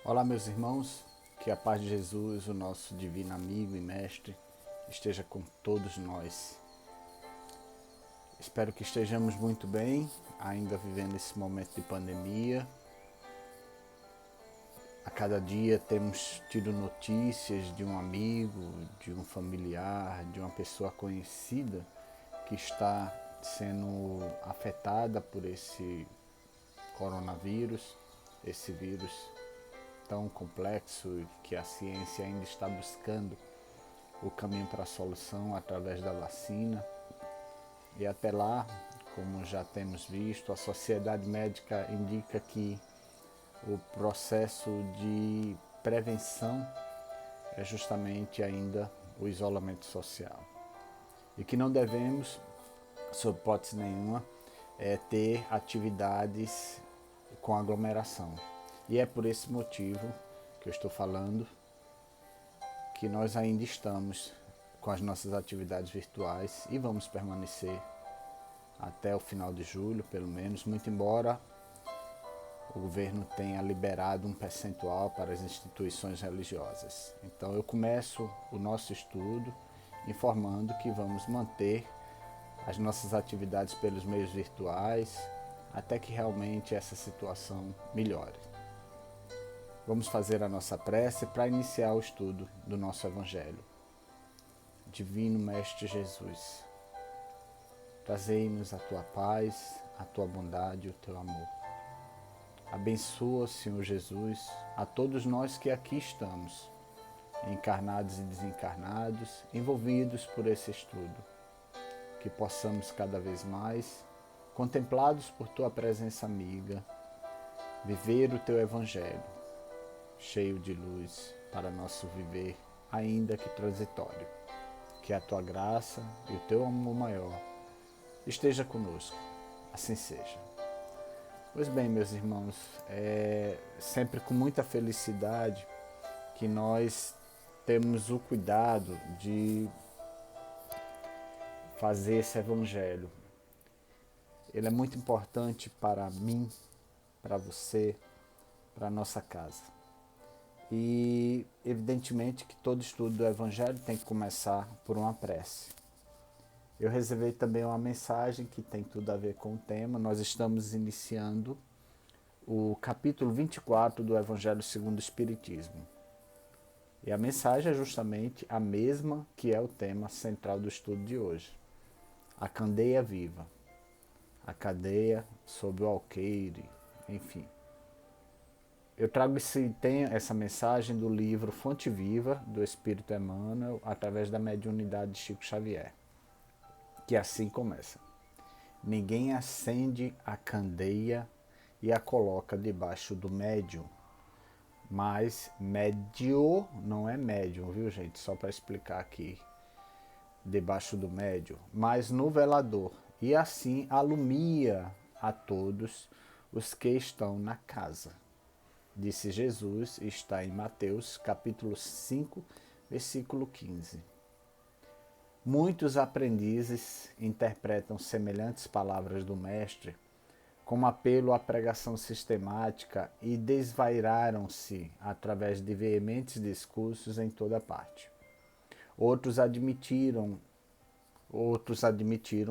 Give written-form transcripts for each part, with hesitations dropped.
Olá, meus irmãos, que a paz de Jesus, o nosso divino amigo e mestre, esteja com todos nós. Espero que estejamos muito bem, ainda vivendo esse momento de pandemia. A cada dia temos tido notícias de um amigo, de um familiar, de uma pessoa conhecida que está sendo afetada por esse coronavírus, esse vírus tão complexo que a ciência ainda está buscando o caminho para a solução através da vacina. E até lá, como já temos visto, a sociedade médica indica que o processo de prevenção é justamente ainda o isolamento social. E que não devemos, sob hipótese nenhuma, ter atividades com aglomeração. E é por esse motivo que eu estou falando que nós ainda estamos com as nossas atividades virtuais e vamos permanecer até o final de julho, pelo menos, muito embora o governo tenha liberado um percentual para as instituições religiosas. Então eu começo o nosso estudo informando que vamos manter as nossas atividades pelos meios virtuais até que realmente essa situação melhore. Vamos fazer a nossa prece para iniciar o estudo do nosso Evangelho. Divino Mestre Jesus, trazei-nos a tua paz, a tua bondade e o teu amor. Abençoa, Senhor Jesus, a todos nós que aqui estamos, encarnados e desencarnados, envolvidos por esse estudo, que possamos cada vez mais, contemplados por tua presença amiga, viver o teu Evangelho, cheio de luz para nosso viver, ainda que transitório. Que a tua graça e o teu amor maior esteja conosco, assim seja. Pois bem, meus irmãos, é sempre com muita felicidade que nós temos o cuidado de fazer esse evangelho. Ele é muito importante para mim, para você, para a nossa casa. E evidentemente que todo estudo do evangelho tem que começar por uma prece. Eu reservei também uma mensagem que tem tudo a ver com o tema. Nós estamos iniciando o capítulo 24 do Evangelho segundo o Espiritismo. E a mensagem é justamente a mesma que é o tema central do estudo de hoje. A candeia viva. A cadeia sob o alqueire, enfim. Eu trago essa mensagem do livro Fonte Viva, do Espírito Emmanuel, através da mediunidade de Chico Xavier, que assim começa. Ninguém acende a candeia e a coloca debaixo do médium, mas médio não é médium, viu gente? Só para explicar aqui, debaixo do médium, mas no velador, e assim alumia a todos os que estão na casa. Disse Jesus, está em Mateus capítulo 5, versículo 15. Muitos aprendizes interpretam semelhantes palavras do Mestre como apelo à pregação sistemática e desvairaram-se através de veementes discursos em toda parte. Outros admitiram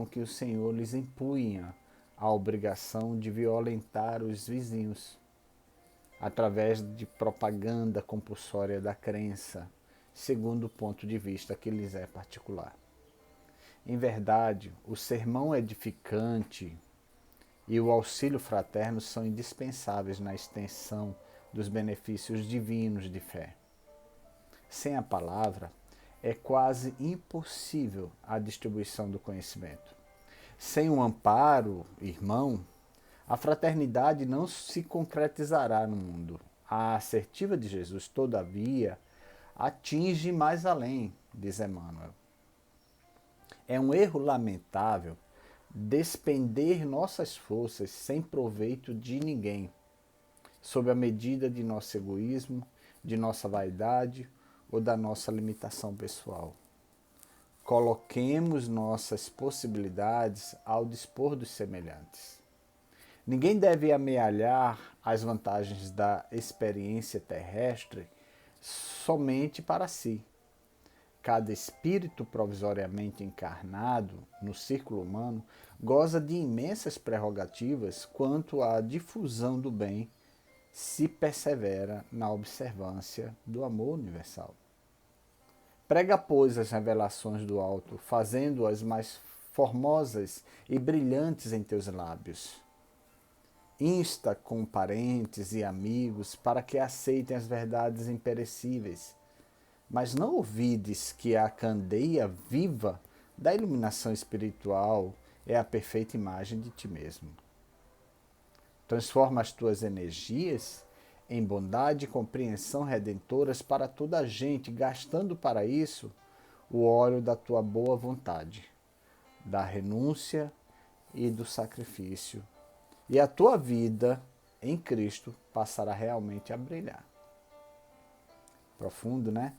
que o Senhor lhes impunha a obrigação de violentar os vizinhos através de propaganda compulsória da crença, segundo o ponto de vista que lhes é particular. Em verdade, o sermão edificante e o auxílio fraterno são indispensáveis na extensão dos benefícios divinos de fé. Sem a palavra, é quase impossível a distribuição do conhecimento. Sem um amparo, irmão, a fraternidade não se concretizará no mundo. A assertiva de Jesus, todavia, atinge mais além, diz Emmanuel. É um erro lamentável despender nossas forças sem proveito de ninguém, sob a medida de nosso egoísmo, de nossa vaidade ou da nossa limitação pessoal. Coloquemos nossas possibilidades ao dispor dos semelhantes. Ninguém deve amealhar as vantagens da experiência terrestre somente para si. Cada espírito provisoriamente encarnado no círculo humano goza de imensas prerrogativas quanto à difusão do bem, se persevera na observância do amor universal. Prega, pois, as revelações do alto, fazendo-as mais formosas e brilhantes em teus lábios. Insta com parentes e amigos para que aceitem as verdades imperecíveis. Mas não ouvides que a candeia viva da iluminação espiritual é a perfeita imagem de ti mesmo. Transforma as tuas energias em bondade e compreensão redentoras para toda a gente, gastando para isso o óleo da tua boa vontade, da renúncia e do sacrifício. E a tua vida em Cristo passará realmente a brilhar. Profundo, né?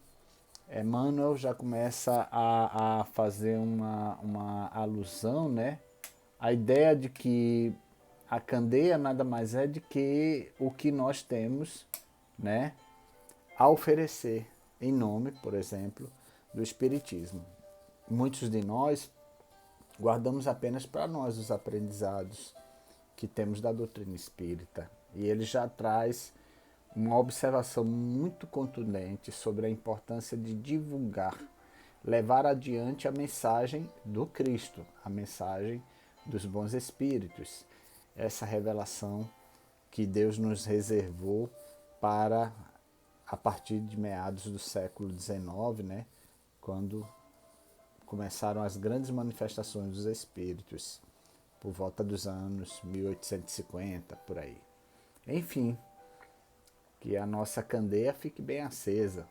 Emmanuel já começa a fazer uma alusão, né? A ideia de que a candeia nada mais é de que o que nós temos, né, a oferecer em nome, por exemplo, do Espiritismo. Muitos de nós guardamos apenas para nós os aprendizados que temos da doutrina espírita. E ele já traz uma observação muito contundente sobre a importância de divulgar, levar adiante a mensagem do Cristo, a mensagem dos bons espíritos, essa revelação que Deus nos reservou para a partir de meados do século XIX, né, quando começaram as grandes manifestações dos espíritos, por volta dos anos 1850, por aí. Enfim, que a nossa candeia fique bem acesa,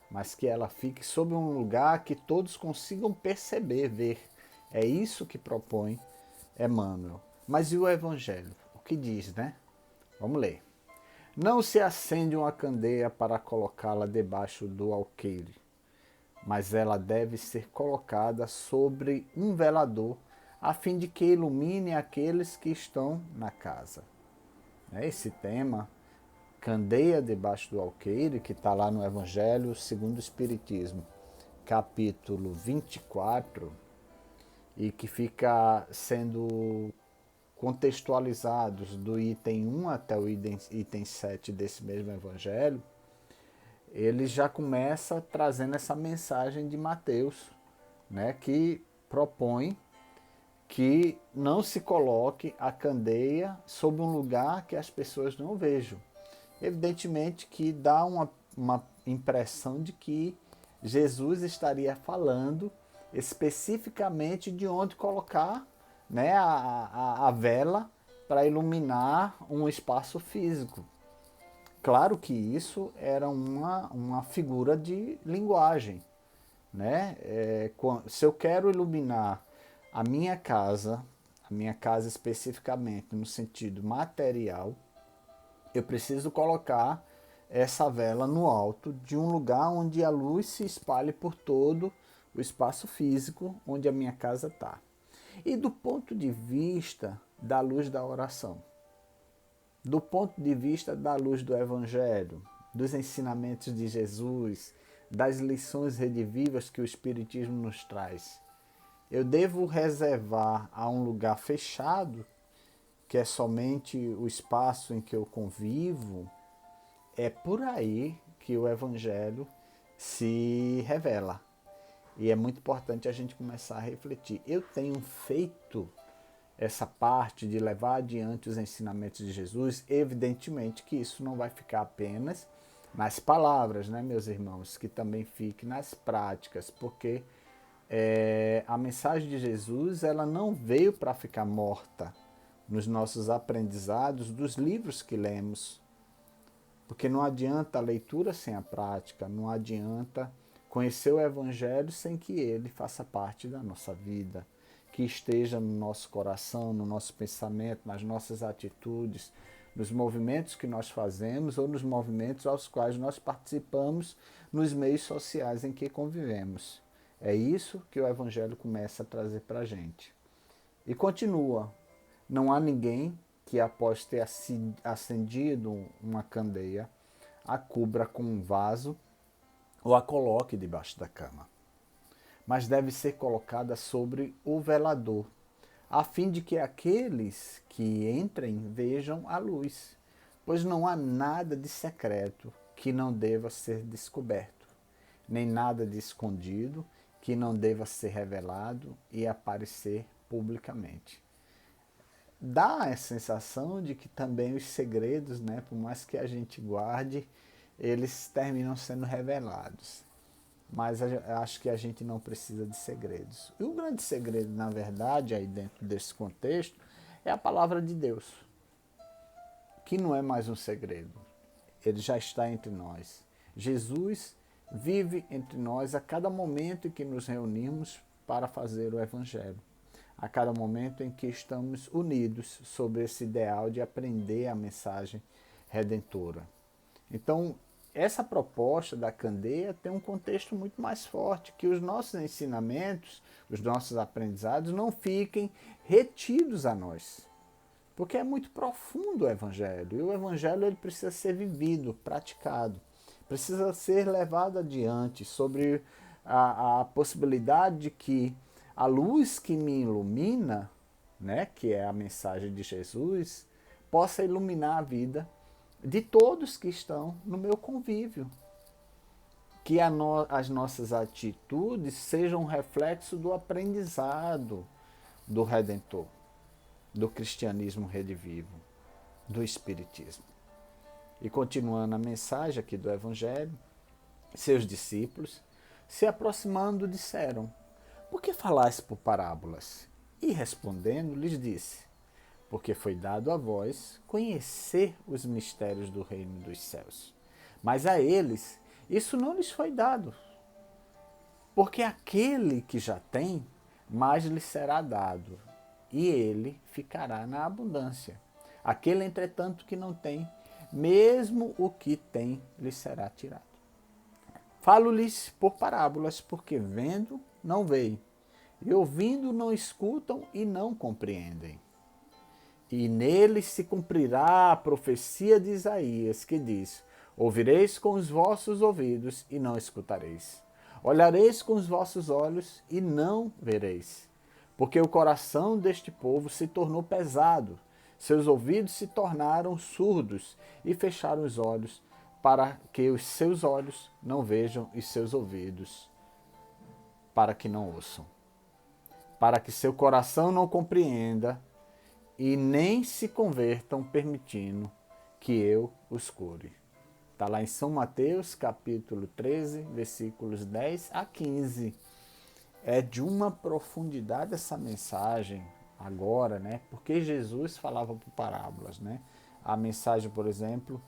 mas que ela fique sob um lugar que todos consigam perceber, ver. É isso que propõe Emmanuel. Mas e o Evangelho? O que diz, né? Vamos ler. Não se acende uma candeia para colocá-la debaixo do alqueire, mas ela deve ser colocada sobre um velador, a fim de que ilumine aqueles que estão na casa. Esse tema, candeia debaixo do alqueire, que está lá no Evangelho segundo o Espiritismo, capítulo 24, e que fica sendo contextualizados do item 1 até o item 7 desse mesmo Evangelho, ele já começa trazendo essa mensagem de Mateus, né, que propõe que não se coloque a candeia sob um lugar que as pessoas não vejam. Evidentemente que dá uma impressão de que Jesus estaria falando especificamente de onde colocar, né, a vela para iluminar um espaço físico. Claro que isso era uma figura de linguagem, né? Se eu quero iluminar a minha casa especificamente no sentido material, eu preciso colocar essa vela no alto de um lugar onde a luz se espalhe por todo o espaço físico onde a minha casa está. E do ponto de vista da luz da oração, do ponto de vista da luz do Evangelho, dos ensinamentos de Jesus, das lições redivivas que o Espiritismo nos traz, eu devo reservar a um lugar fechado, que é somente o espaço em que eu convivo. É por aí que o Evangelho se revela. E é muito importante a gente começar a refletir. Eu tenho feito essa parte de levar adiante os ensinamentos de Jesus? Evidentemente que isso não vai ficar apenas nas palavras, né, meus irmãos? Que também fique nas práticas, porque a mensagem de Jesus, ela não veio para ficar morta nos nossos aprendizados dos livros que lemos. Porque não adianta a leitura sem a prática, não adianta conhecer o Evangelho sem que ele faça parte da nossa vida, que esteja no nosso coração, no nosso pensamento, nas nossas atitudes, nos movimentos que nós fazemos ou nos movimentos aos quais nós participamos nos meios sociais em que convivemos. É isso que o Evangelho começa a trazer para a gente. E continua, não há ninguém que após ter acendido uma candeia, a cubra com um vaso ou a coloque debaixo da cama. Mas deve ser colocada sobre o velador, a fim de que aqueles que entrem vejam a luz, pois não há nada de secreto que não deva ser descoberto, nem nada de escondido que não deva ser revelado e aparecer publicamente. Dá a sensação de que também os segredos, né, por mais que a gente guarde, eles terminam sendo revelados. Mas eu acho que a gente não precisa de segredos. E o grande segredo, na verdade, aí dentro desse contexto, é a palavra de Deus, que não é mais um segredo. Ele já está entre nós. Jesus vive entre nós a cada momento em que nos reunimos para fazer o Evangelho. A cada momento em que estamos unidos sobre esse ideal de aprender a mensagem redentora. Então, essa proposta da candeia tem um contexto muito mais forte, que os nossos ensinamentos, os nossos aprendizados não fiquem retidos a nós. Porque é muito profundo o Evangelho, e o Evangelho ele precisa ser vivido, praticado, precisa ser levado adiante sobre a possibilidade de que a luz que me ilumina, né, que é a mensagem de Jesus, possa iluminar a vida de todos que estão no meu convívio. Que as nossas atitudes sejam um reflexo do aprendizado do Redentor, do cristianismo redivivo, do espiritismo. E continuando a mensagem aqui do Evangelho, seus discípulos, se aproximando, disseram: por que falaste por parábolas? E respondendo, lhes disse: porque foi dado a vós conhecer os mistérios do reino dos céus. Mas a eles isso não lhes foi dado, porque aquele que já tem, mais lhe será dado, e ele ficará na abundância. Aquele, entretanto, que não tem, mesmo o que tem lhe será tirado. Falo-lhes por parábolas, porque vendo não veem, e ouvindo não escutam e não compreendem. E nele se cumprirá a profecia de Isaías, que diz: ouvireis com os vossos ouvidos e não escutareis. Olhareis com os vossos olhos e não vereis. Porque o coração deste povo se tornou pesado, seus ouvidos se tornaram surdos e fecharam os olhos, para que os seus olhos não vejam e seus ouvidos para que não ouçam. Para que seu coração não compreenda e nem se convertam, permitindo que eu os cure. Está lá em São Mateus, capítulo 13, versículos 10 a 15. É de uma profundidade essa mensagem agora, né? Porque Jesus falava por parábolas, né? A mensagem, por exemplo,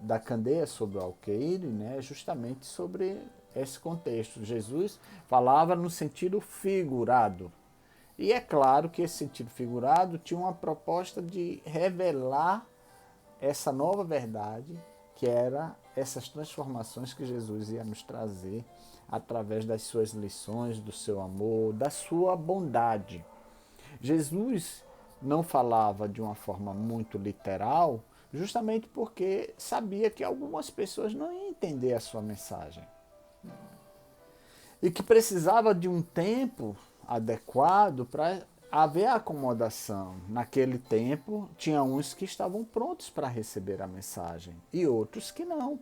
da candeia sobre o alqueire, né? Justamente sobre esse contexto. Jesus falava no sentido figurado. E é claro que esse sentido figurado tinha uma proposta de revelar essa nova verdade, que era essas transformações que Jesus ia nos trazer através das suas lições, do seu amor, da sua bondade. Jesus não falava de uma forma muito literal, justamente porque sabia que algumas pessoas não iam entender a sua mensagem. E que precisava de um tempo adequado para haver acomodação. Naquele tempo, tinha uns que estavam prontos para receber a mensagem e outros que não.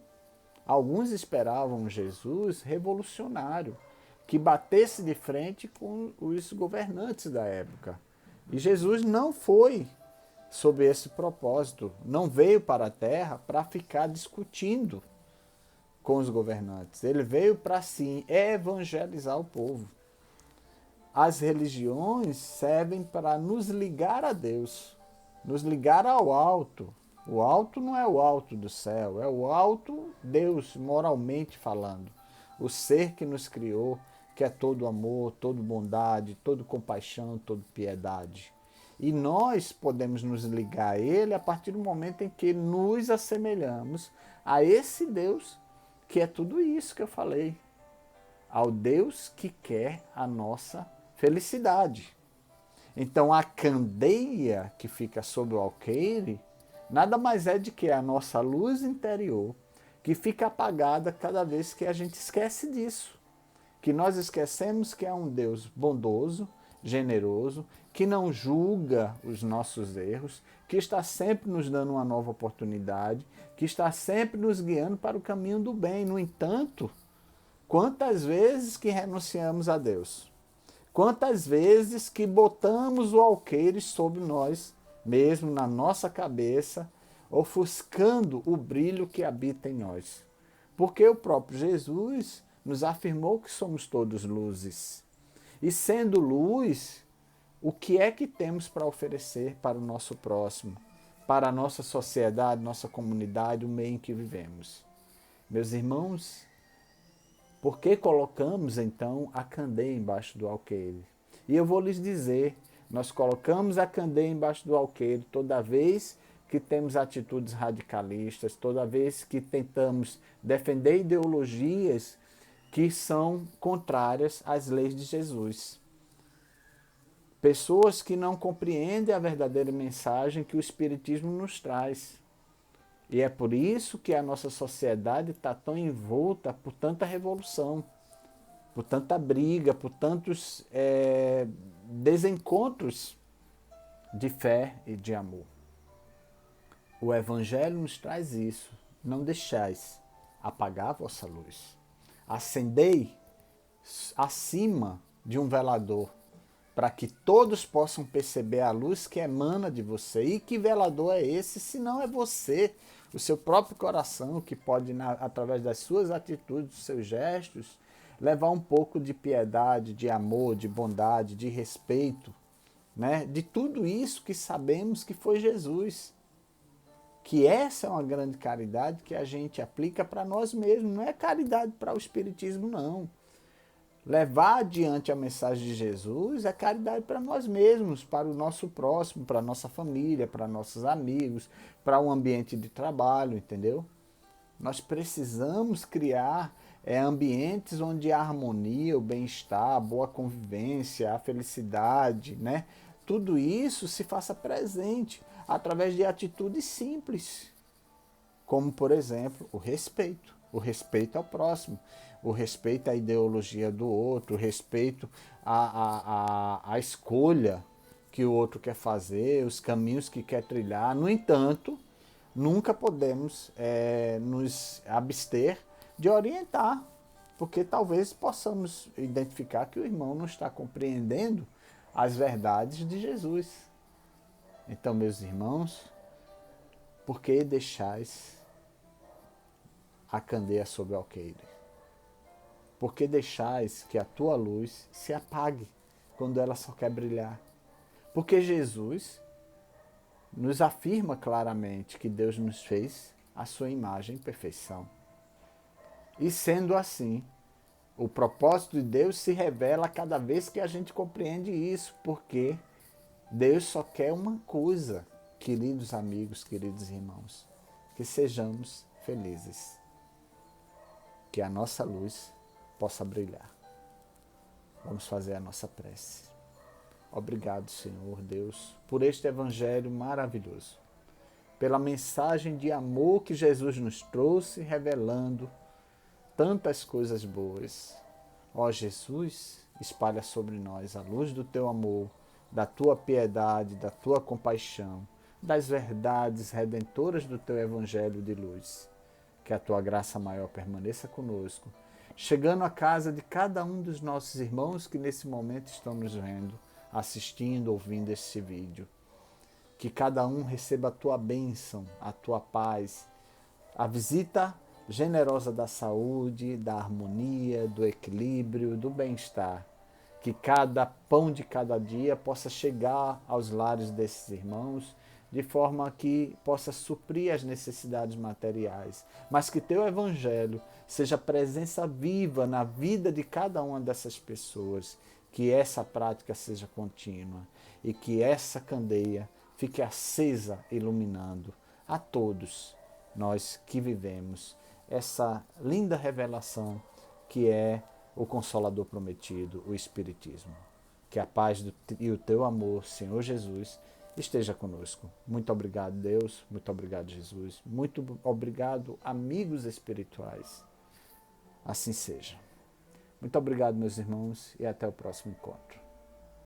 Alguns esperavam Jesus revolucionário, que batesse de frente com os governantes da época. E Jesus não foi sob esse propósito, não veio para a terra para ficar discutindo com os governantes. Ele veio para, sim, evangelizar o povo. As religiões servem para nos ligar a Deus, nos ligar ao alto. O alto não é o alto do céu, é o alto Deus, moralmente falando. O ser que nos criou, que é todo amor, todo bondade, todo compaixão, todo piedade. E nós podemos nos ligar a Ele a partir do momento em que nos assemelhamos a esse Deus, que é tudo isso que eu falei. Ao Deus que quer a nossa felicidade. Então a candeia que fica sobre o alqueire nada mais é de que a nossa luz interior que fica apagada cada vez que a gente esquece disso. Que nós esquecemos que é um Deus bondoso, generoso, que não julga os nossos erros, que está sempre nos dando uma nova oportunidade, que está sempre nos guiando para o caminho do bem. No entanto, quantas vezes que renunciamos a Deus? Quantas vezes que botamos o alqueire sobre nós, mesmo na nossa cabeça, ofuscando o brilho que habita em nós? Porque o próprio Jesus nos afirmou que somos todos luzes. E sendo luz, o que é que temos para oferecer para o nosso próximo, para a nossa sociedade, nossa comunidade, o meio em que vivemos? Meus irmãos, por que colocamos então a candeia embaixo do alqueire? E eu vou lhes dizer, nós colocamos a candeia embaixo do alqueire toda vez que temos atitudes radicalistas, toda vez que tentamos defender ideologias que são contrárias às leis de Jesus. Pessoas que não compreendem a verdadeira mensagem que o Espiritismo nos traz. E é por isso que a nossa sociedade está tão envolta por tanta revolução, por tanta briga, por tantos desencontros de fé e de amor. O Evangelho nos traz isso. Não deixais apagar a vossa luz. Acendei acima de um velador, para que todos possam perceber a luz que emana de você. E que velador é esse, se não é você, o seu próprio coração, que pode, através das suas atitudes, dos seus gestos, levar um pouco de piedade, de amor, de bondade, de respeito, né? De tudo isso que sabemos que foi Jesus. Que essa é uma grande caridade que a gente aplica para nós mesmos, não é caridade para o Espiritismo, não. Levar adiante a mensagem de Jesus é caridade para nós mesmos, para o nosso próximo, para a nossa família, para nossos amigos, para o ambiente de trabalho, entendeu? Nós precisamos criar ambientes onde a harmonia, o bem-estar, a boa convivência, a felicidade, né? Tudo isso se faça presente através de atitudes simples, como, por exemplo, o respeito ao próximo, o respeito à ideologia do outro, o respeito à escolha que o outro quer fazer, os caminhos que quer trilhar. No entanto, nunca podemos nos abster de orientar, porque talvez possamos identificar que o irmão não está compreendendo as verdades de Jesus. Então, meus irmãos, por que deixais a candeia sobre o alqueire? Por que deixais que a tua luz se apague quando ela só quer brilhar? Porque Jesus nos afirma claramente que Deus nos fez a sua imagem e perfeição. E sendo assim, o propósito de Deus se revela cada vez que a gente compreende isso, porque Deus só quer uma coisa, queridos amigos, queridos irmãos, que sejamos felizes, que a nossa luz possa brilhar. Vamos fazer a nossa prece. Obrigado, Senhor Deus, por este Evangelho maravilhoso, pela mensagem de amor que Jesus nos trouxe, revelando tantas coisas boas. Ó Jesus, espalha sobre nós a luz do teu amor, da tua piedade, da tua compaixão, das verdades redentoras do teu Evangelho de luz. Que a tua graça maior permaneça conosco, chegando à casa de cada um dos nossos irmãos que nesse momento estão nos vendo, assistindo, ouvindo este vídeo. Que cada um receba a tua bênção, a tua paz, a visita generosa da saúde, da harmonia, do equilíbrio, do bem-estar. Que cada pão de cada dia possa chegar aos lares desses irmãos, de forma que possa suprir as necessidades materiais, mas que teu Evangelho seja presença viva na vida de cada uma dessas pessoas, que essa prática seja contínua e que essa candeia fique acesa, iluminando a todos nós que vivemos essa linda revelação que é o Consolador prometido, o Espiritismo. Que a paz e o teu amor, Senhor Jesus, esteja conosco. Muito obrigado, Deus. Muito obrigado, Jesus. Muito obrigado, amigos espirituais. Assim seja. Muito obrigado, meus irmãos, e até o próximo encontro.